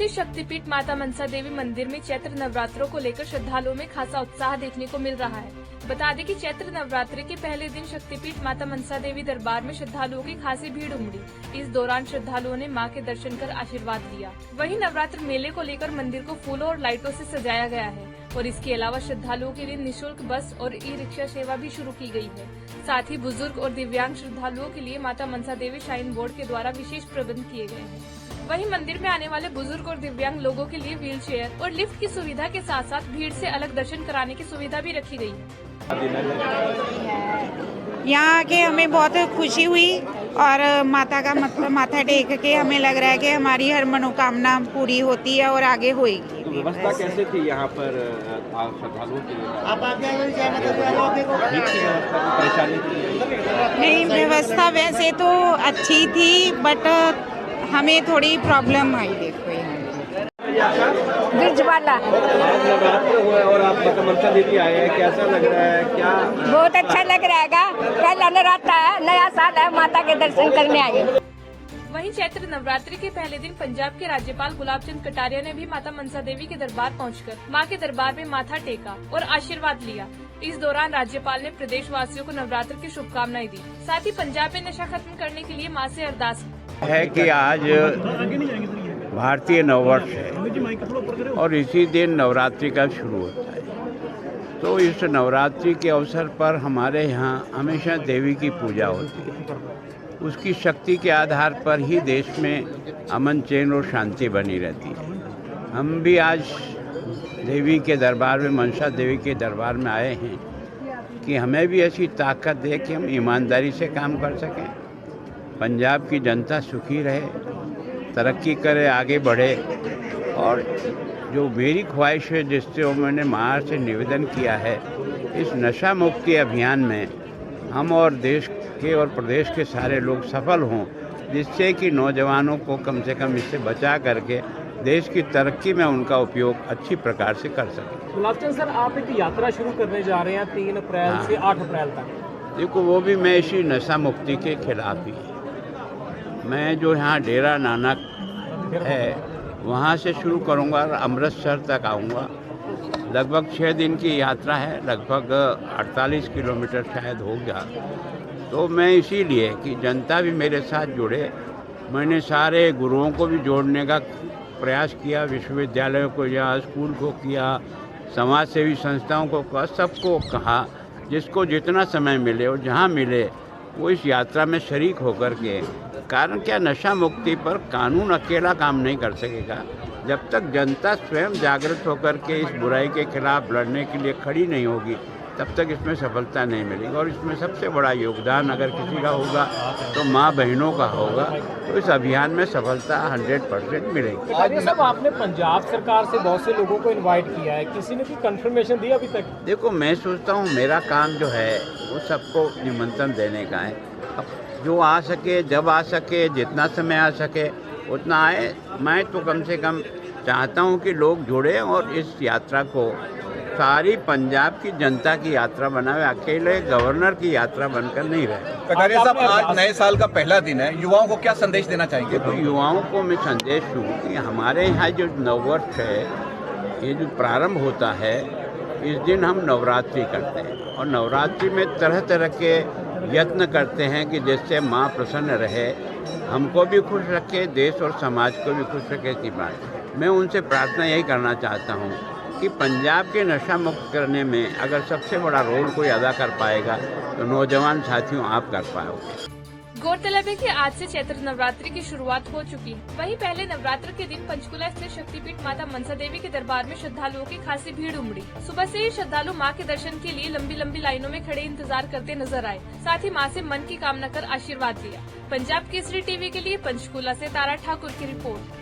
श्री शक्तिपीठ माता मनसा देवी मंदिर में चैत्र नवरात्रों को लेकर श्रद्धालुओं में खासा उत्साह देखने को मिल रहा है। बता दें कि चैत्र नवरात्रि के पहले दिन शक्तिपीठ माता मनसा देवी दरबार में श्रद्धालुओं की खासी भीड़ उमड़ी। इस दौरान श्रद्धालुओं ने मां के दर्शन कर आशीर्वाद लिया। वहीं नवरात्र मेले को लेकर मंदिर को फूलों और लाइटों से सजाया गया है और इसके अलावा श्रद्धालुओं के लिए निःशुल्क बस और ई रिक्शा सेवा भी शुरू की गई है। साथ ही बुजुर्ग और दिव्यांग श्रद्धालुओं के लिए माता मनसा देवी श्राइन बोर्ड के द्वारा विशेष प्रबंध किए गए हैं। वहीं मंदिर में आने वाले बुजुर्ग और दिव्यांग लोगों के लिए व्हील चेयर और लिफ्ट की सुविधा के साथ साथ भीड़ से अलग दर्शन कराने की सुविधा भी रखी गई है। यहाँ आके हमें बहुत खुशी हुई और माता का मतलब माथा टेक के हमें लग रहा है कि हमारी हर मनोकामना पूरी होती है और आगे होएगी। तो व्यवस्था कैसे थी यहाँ पर श्रद्धालुओं के लिए? परेशानी थी? नहीं, व्यवस्था वैसे तो अच्छी थी बट हमें थोड़ी प्रॉब्लम आई। देखो यहाँ ब्रिज वाला नवरात्र हुआ और आप माता मनसा देवी आए हैं, कैसा लग रहा है? क्या बहुत अच्छा लग रहा है। कल नवरात्र है, नया साल है, माता के दर्शन करने आए। वहीं चैत्र नवरात्रि के पहले दिन पंजाब के राज्यपाल गुलाब चंद कटारिया ने भी माता मनसा देवी के दरबार पहुंचकर मां के दरबार में माथा टेका और आशीर्वाद लिया। इस दौरान राज्यपाल ने प्रदेश वासियों को नवरात्र की शुभकामनाएं दी। साथ ही पंजाब में नशा खत्म करने के लिए मां से अरदास है कि आज भारतीय नववर्ष है और इसी दिन नवरात्रि का शुरू होता है। तो इस नवरात्रि के अवसर पर हमारे यहाँ हमेशा देवी की पूजा होती है। उसकी शक्ति के आधार पर ही देश में अमन चैन और शांति बनी रहती है। हम भी आज देवी के दरबार में, मनसा देवी के दरबार में आए हैं कि हमें भी ऐसी ताकत दे कि हम ईमानदारी से काम कर सकें, पंजाब की जनता सुखी रहे, तरक्की करे, आगे बढ़े। और जो मेरी ख्वाहिश है, जिससे वो मैंने मां से निवेदन किया है, इस नशा मुक्ति अभियान में हम और देश के और प्रदेश के सारे लोग सफल हों, जिससे कि नौजवानों को कम से कम इससे बचा करके देश की तरक्की में उनका उपयोग अच्छी प्रकार से कर सकें। गुलाब चंद सर, आप एक यात्रा शुरू करने जा रहे हैं 3 अप्रैल से 8 अप्रैल तक। देखो, वो भी मैं इसी नशा मुक्ति के खिलाफ ही। मैं जो यहाँ डेरा नानक है वहाँ से शुरू करूँगा और अमृतसर तक आऊँगा। लगभग 6 दिन की यात्रा है, लगभग 48 किलोमीटर शायद हो गया। तो मैं इसीलिए कि जनता भी मेरे साथ जुड़े, मैंने सारे गुरुओं को भी जोड़ने का प्रयास किया, विश्वविद्यालयों को या स्कूल को किया, समाज सेवी संस्थाओं को कहा, सबको कहा जिसको जितना समय मिले और जहाँ मिले वो इस यात्रा में शरीक होकर के। कारण क्या, नशा मुक्ति पर कानून अकेला काम नहीं कर सकेगा। जब तक जनता स्वयं जागृत होकर के इस बुराई के खिलाफ लड़ने के लिए खड़ी नहीं होगी, तब तक इसमें सफलता नहीं मिलेगी। और इसमें सबसे बड़ा योगदान अगर किसी का होगा तो माँ बहनों का होगा। तो इस अभियान में सफलता 100% मिलेगी। आज साहब, आपने पंजाब सरकार से बहुत से लोगों को इनवाइट किया है, किसी ने भी कंफर्मेशन दी अभी तक? देखो, मैं सोचता हूँ मेरा काम जो है वो सबको निमंत्रण देने का है। अब जो आ सके, जब आ सके, जितना समय आ सके उतना आए। मैं तो कम से कम चाहता हूँ कि लोग जुड़े और इस यात्रा को सारी पंजाब की जनता की यात्रा बनावे, अकेले गवर्नर की यात्रा बनकर नहीं रहे। कटारिया साहब, आज नए साल का पहला दिन है, युवाओं को क्या संदेश देना चाहेंगे? तो युवाओं को मैं संदेश दूँ कि हमारे यहाँ जो नववर्ष है, ये जो प्रारंभ होता है, इस दिन हम नवरात्रि करते हैं और नवरात्रि में तरह तरह के यत्न करते हैं कि जिससे माँ प्रसन्न रहे, हमको भी खुश रखे, देश और समाज को भी खुश रखे। की बात मैं उनसे प्रार्थना यही करना चाहता हूँ कि पंजाब के नशा मुक्त करने में अगर सबसे बड़ा रोल कोई अदा कर पाएगा तो नौजवान साथियों आप कर पाओगे। गौरतलब है कि आज से चैत्र नवरात्रि की शुरुआत हो चुकी है। वहीं पहले नवरात्र के दिन पंचकुला स्थित शक्तिपीठ माता मनसा देवी के दरबार में श्रद्धालुओं की खासी भीड़ उमड़ी। सुबह से ही श्रद्धालु मां के दर्शन के लिए लंबी लंबी लाइनों में खड़े इंतजार करते नजर आए। साथ ही मां से मन की कामना कर आशीर्वाद लिया। पंजाब केसरी टीवी के लिए पंचकुला से तारा ठाकुर की रिपोर्ट।